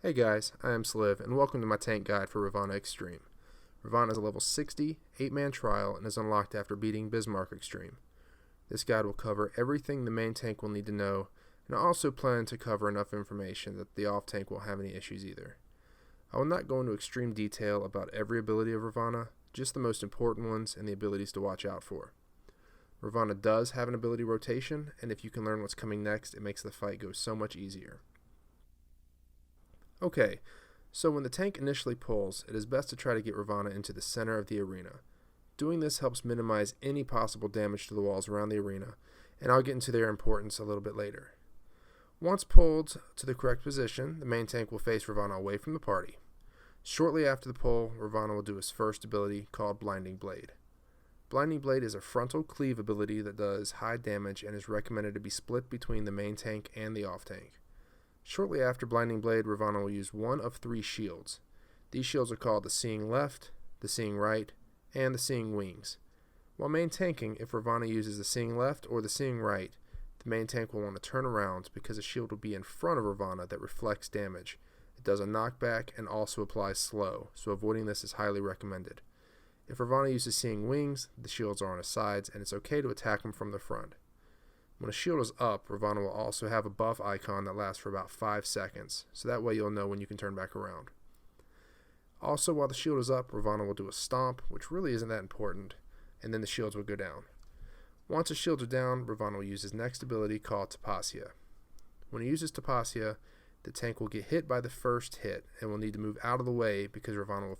Hey guys, I am Sliv, and welcome to my tank guide for Ravana Extreme. Ravana is a level 60, 8-man trial, and is unlocked after beating Bismarck Extreme. This guide will cover everything the main tank will need to know, and I also plan to cover enough information that the off-tank won't have any issues either. I will not go into extreme detail about every ability of Ravana, just the most important ones and the abilities to watch out for. Ravana does have an ability rotation, and if you can learn what's coming next, it makes the fight go so much easier. Okay, so when the tank initially pulls, it is best to try to get Ravana into the center of the arena. Doing this helps minimize any possible damage to the walls around the arena, and I'll get into their importance a little bit later. Once pulled to the correct position, the main tank will face Ravana away from the party. Shortly after the pull, Ravana will do his first ability called Blinding Blade. Blinding Blade is a frontal cleave ability that does high damage and is recommended to be split between the main tank and the off tank. Shortly after Blinding Blade, Ravana will use one of three shields. These shields are called the Seeing Left, the Seeing Right, and the Seeing Wings. While main tanking, if Ravana uses the Seeing Left or the Seeing Right, the main tank will want to turn around because a shield will be in front of Ravana that reflects damage. It does a knockback and also applies slow, so avoiding this is highly recommended. If Ravana uses Seeing Wings, the shields are on his sides and it's okay to attack him from the front. When a shield is up, Ravana will also have a buff icon that lasts for about 5 seconds, so that way you'll know when you can turn back around. Also, while the shield is up, Ravana will do a stomp, which really isn't that important, and then the shields will go down. Once the shields are down, Ravana will use his next ability called Tapasya. When he uses Tapasya, the tank will get hit by the first hit and will need to move out of the way because Ravana will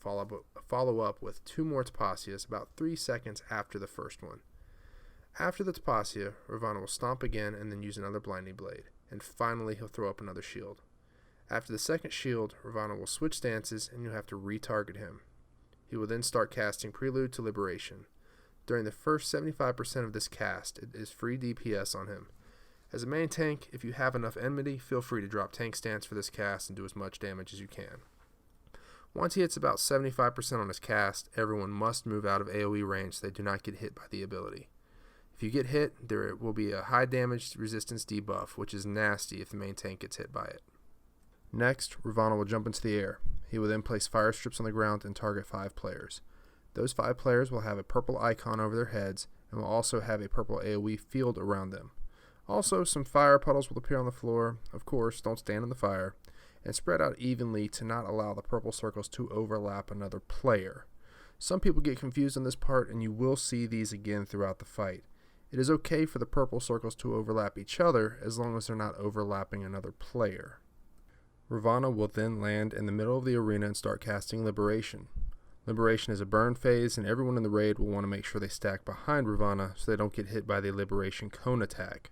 follow up with 2 more Tapasyas about 3 seconds after the first one. After the Tapasya, Ravana will stomp again and then use another Blinding Blade, and finally he'll throw up another shield. After the second shield, Ravana will switch stances and you'll have to retarget him. He will then start casting Prelude to Liberation. During the first 75% of this cast, it is free DPS on him. As a main tank, if you have enough enmity, feel free to drop tank stance for this cast and do as much damage as you can. Once he hits about 75% on his cast, everyone must move out of AoE range so they do not get hit by the ability. If you get hit, there will be a high damage resistance debuff, which is nasty if the main tank gets hit by it. Next, Ravana will jump into the air. He will then place fire strips on the ground and target 5 players. Those 5 players will have a purple icon over their heads and will also have a purple AoE field around them. Also, some fire puddles will appear on the floor. Of course, don't stand in the fire, and spread out evenly to not allow the purple circles to overlap another player. Some people get confused on this part, and you will see these again throughout the fight. It is okay for the purple circles to overlap each other as long as they're not overlapping another player. Ravana will then land in the middle of the arena and start casting Liberation. Liberation is a burn phase, and everyone in the raid will want to make sure they stack behind Ravana so they don't get hit by the Liberation cone attack.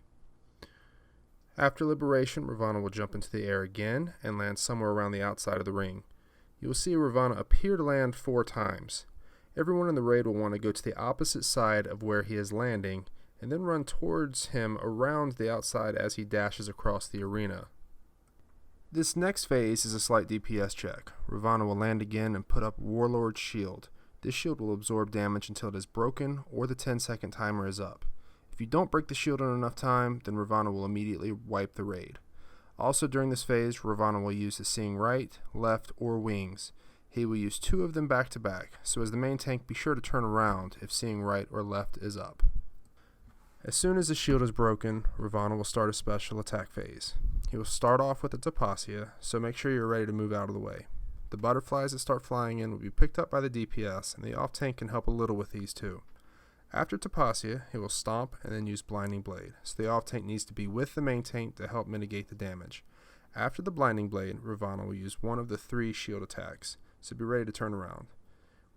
After Liberation, Ravana will jump into the air again and land somewhere around the outside of the ring. You will see Ravana appear to land 4 times. Everyone in the raid will want to go to the opposite side of where he is landing and then run towards him around the outside as he dashes across the arena. This next phase is a slight DPS check. Ravana will land again and put up Warlord's Shield. This shield will absorb damage until it is broken or the 10-second timer is up. If you don't break the shield in enough time, then Ravana will immediately wipe the raid. Also during this phase, Ravana will use the Seeing Right, Left, or Wings. He will use 2 of them back to back, so as the main tank, be sure to turn around if Seeing Right or Left is up. As soon as the shield is broken, Ravana will start a special attack phase. He will start off with a Tapasya, so make sure you're ready to move out of the way. The butterflies that start flying in will be picked up by the DPS, and the off tank can help a little with these too. After Tapasya, he will stomp and then use Blinding Blade, so the off tank needs to be with the main tank to help mitigate the damage. After the Blinding Blade, Ravana will use one of the 3 shield attacks, so be ready to turn around.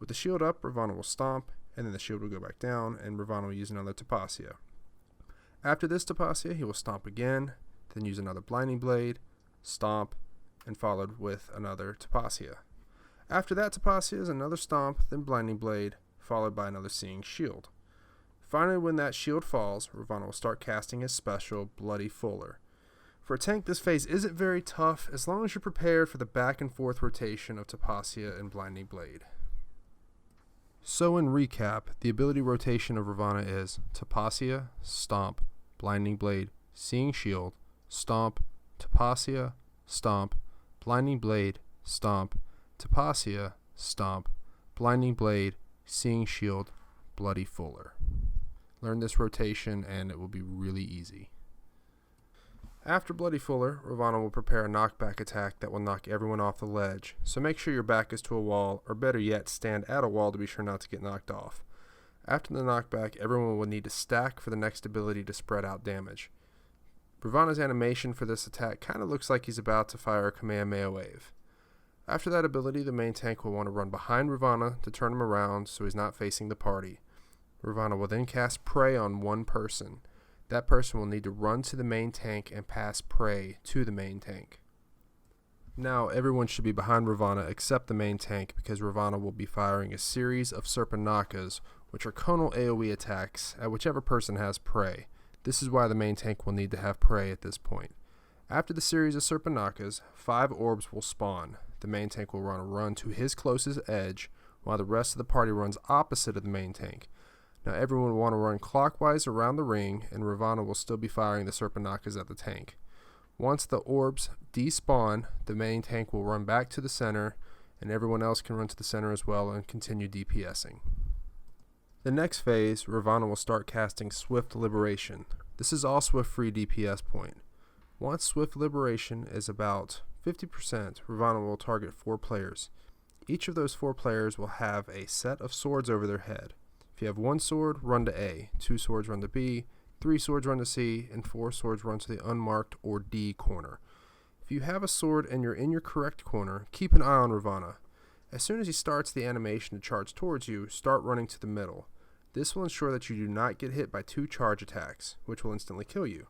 With the shield up, Ravana will stomp, and then the shield will go back down, and Ravana will use another Tapasya. After this Tapasya, he will stomp again, then use another Blinding Blade, stomp, and followed with another Tapasya. After that Tapasya is another stomp, then Blinding Blade, followed by another Seeing Shield. Finally, when that shield falls, Ravana will start casting his special, Bloody Fuller. For a tank, this phase isn't very tough as long as you're prepared for the back and forth rotation of Tapasya and Blinding Blade. So in recap, the ability rotation of Ravana is Tapasya, Stomp, Blinding Blade, Seeing Shield, Stomp, Tapasya, Stomp, Blinding Blade, Stomp, Tapasya, Stomp, Blinding Blade, Seeing Shield, Bloody Fuller. Learn this rotation and it will be really easy. After Bloody Fuller, Ravana will prepare a knockback attack that will knock everyone off the ledge, so make sure your back is to a wall, or better yet, stand at a wall to be sure not to get knocked off. After the knockback, everyone will need to stack for the next ability to spread out damage. Ravana's animation for this attack kind of looks like he's about to fire a Kamehameha wave. After that ability, the main tank will want to run behind Ravana to turn him around so he's not facing the party. Ravana will then cast Prey on one person. That person will need to run to the main tank and pass Prey to the main tank. Now everyone should be behind Ravana except the main tank because Ravana will be firing a series of Serpanakas, which are conal AoE attacks at whichever person has Prey. This is why the main tank will need to have Prey at this point. After the series of Serpanakas, 5 orbs will spawn. The main tank will run to his closest edge, while the rest of the party runs opposite of the main tank. Now everyone will want to run clockwise around the ring, and Ravana will still be firing the Serpanakas at the tank. Once the orbs despawn, the main tank will run back to the center, and everyone else can run to the center as well and continue DPSing. The next phase, Ravana will start casting Swift Liberation. This is also a free DPS point. Once Swift Liberation is about 50%, Ravana will target 4 players. Each of those 4 players will have a set of swords over their head. If you have 1 sword, run to A, 2 swords run to B, 3 swords run to C, and 4 swords run to the unmarked or D corner. If you have a sword and you're in your correct corner, keep an eye on Ravana. As soon as he starts the animation to charge towards you, start running to the middle. This will ensure that you do not get hit by 2 charge attacks, which will instantly kill you.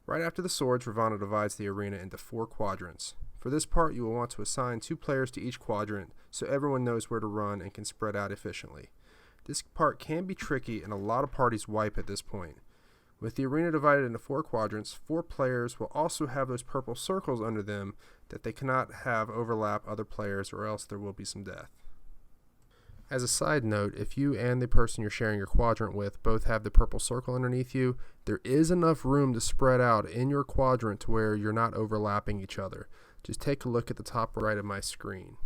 Right after the swords, Ravana divides the arena into 4 quadrants. For this part, you will want to assign 2 players to each quadrant so everyone knows where to run and can spread out efficiently. This part can be tricky and a lot of parties wipe at this point. With the arena divided into 4 quadrants, 4 players will also have those purple circles under them that they cannot have overlap other players or else there will be some death. As a side note, if you and the person you're sharing your quadrant with both have the purple circle underneath you, there is enough room to spread out in your quadrant to where you're not overlapping each other. Just take a look at the top right of my screen.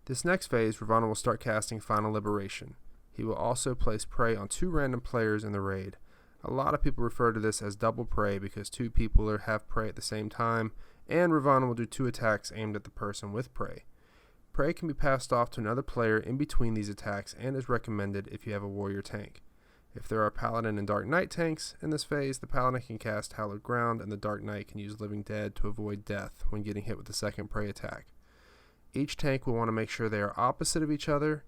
This next phase, Ravana will start casting Final Liberation. He will also place Prey on 2 random players in the raid. A lot of people refer to this as double Prey because 2 people have Prey at the same time, and Ravana will do 2 attacks aimed at the person with Prey. Prey can be passed off to another player in between these attacks and is recommended if you have a warrior tank. If there are Paladin and Dark Knight tanks in this phase, the Paladin can cast Hallowed Ground and the Dark Knight can use Living Dead to avoid death when getting hit with the second Prey attack. Each tank will want to make sure they are opposite of each other.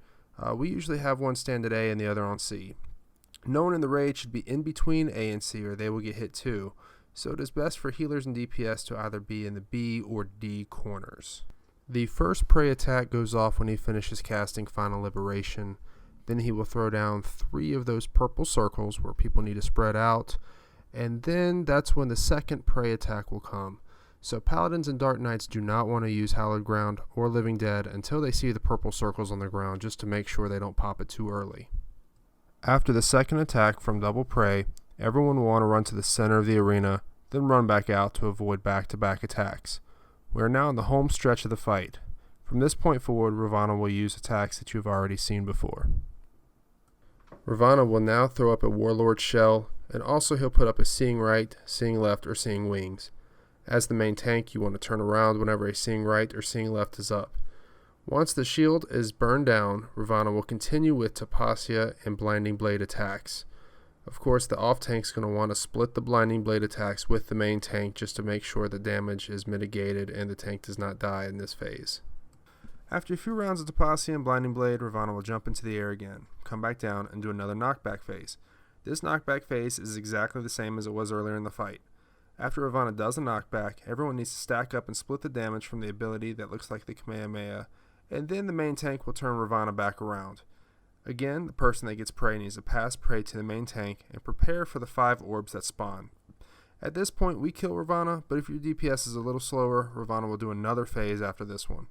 We usually have one stand at A and the other on C. No one in the raid should be in between A and C or they will get hit too, so it is best for healers and DPS to either be in the B or D corners. The first Prey attack goes off when he finishes casting Final Liberation. Then he will throw down 3 of those purple circles where people need to spread out, and then that's when the second Prey attack will come. So Paladins and Dark Knights do not want to use Hallowed Ground or Living Dead until they see the purple circles on the ground, just to make sure they don't pop it too early. After the second attack from double Prey, everyone will want to run to the center of the arena, then run back out to avoid back-to-back attacks. We are now in the home stretch of the fight. From this point forward, Ravana will use attacks that you have already seen before. Ravana will now throw up a Warlord Shell, and also he'll put up a Seeing Right, Seeing Left, or Seeing Wings. As the main tank, you want to turn around whenever a Seeing Right or Seeing Left is up. Once the shield is burned down, Ravana will continue with Tapasya and Blinding Blade attacks. Of course, the off tank's going to want to split the Blinding Blade attacks with the main tank just to make sure the damage is mitigated and the tank does not die in this phase. After a few rounds of Tapasya and Blinding Blade, Ravana will jump into the air again, come back down, and do another knockback phase. This knockback phase is exactly the same as it was earlier in the fight. After Ravana does a knockback, everyone needs to stack up and split the damage from the ability that looks like the Kamehameha, and then the main tank will turn Ravana back around. Again, the person that gets Prey needs to pass Prey to the main tank and prepare for the 5 orbs that spawn. At this point, we kill Ravana, but if your DPS is a little slower, Ravana will do another phase after this one.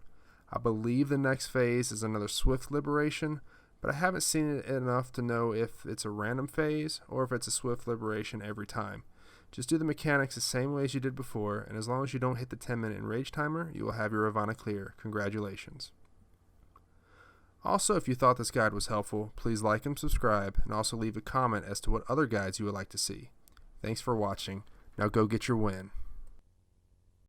I believe the next phase is another Swift Liberation, but I haven't seen it enough to know if it's a random phase or if it's a Swift Liberation every time. Just do the mechanics the same way as you did before, and as long as you don't hit the 10-minute enrage timer, you will have your Ravana clear. Congratulations. Also, if you thought this guide was helpful, please like and subscribe, and also leave a comment as to what other guides you would like to see. Thanks for watching. Now go get your win.